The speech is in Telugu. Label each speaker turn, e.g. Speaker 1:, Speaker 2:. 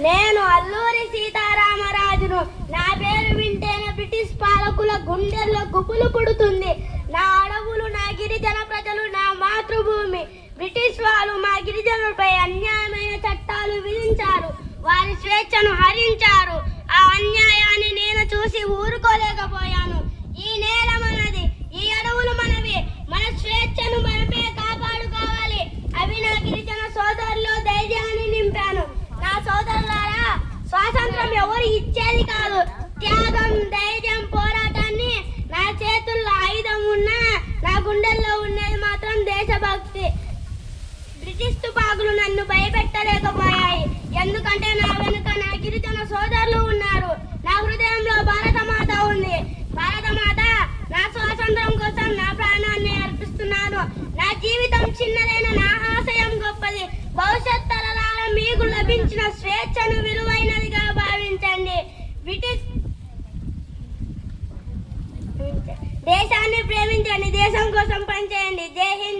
Speaker 1: నేను అల్లూరి సీతారామరాజును. నా పేరు వింటేనే బ్రిటిష్ పాలకుల గుండెల్లో గుబులు పుడుతుంది. నా అడవులు, నా గిరిజన ప్రజలు, నా మాతృభూమి. బ్రిటిష్ వాళ్ళు మా గిరిజనులపై అన్యాయమైన చట్టాలు విధించారు, వారి స్వేచ్ఛను హరించారు. ఆ అన్యాయాన్ని నేను చూసి ఊరుకోలేకపోయాను. ఈ నేల మనది, ఈ అడవులు మనవి. మన స్వేచ్ఛను మనమే కాపాడుకోవాలి. అవి నా గిరిజన సోదరుల్లో ధైర్యాన్ని నింపాను. నా సోదరులారా, స్వాతంత్రం ఎవరు ఇచ్చేది కాదు. త్యాగం, ధైర్యం, పోరాటాన్ని నా చేతుల్లో ఆయుధం ఉన్నా నా గుండెల్లో ఉన్నది మాత్రం దేశభక్తి. బ్రిటిష్ తుపాకులు నన్ను భయపెట్టలేకపోయాయి, ఎందుకంటే నా వెనుక నా గిరిజన సోదరులు ఉన్నారు. నా హృదయంలో భారతమాత ఉంది. భారతమాత, నా స్వాతంత్రం కోసం నా ప్రాణాన్ని అర్పిస్తున్నాను. నా జీవితం చిన్నదైన నా ఆశయం గొప్పది. భవిష్యత్ తరాల మీకు లభించిన స్వేచ్ఛను విలువైనదిగా భావించండి. బ్రిటిష్ దేశాన్ని ప్రేమించండి, దేశం కోసం పనిచేయండి. జై హింద్.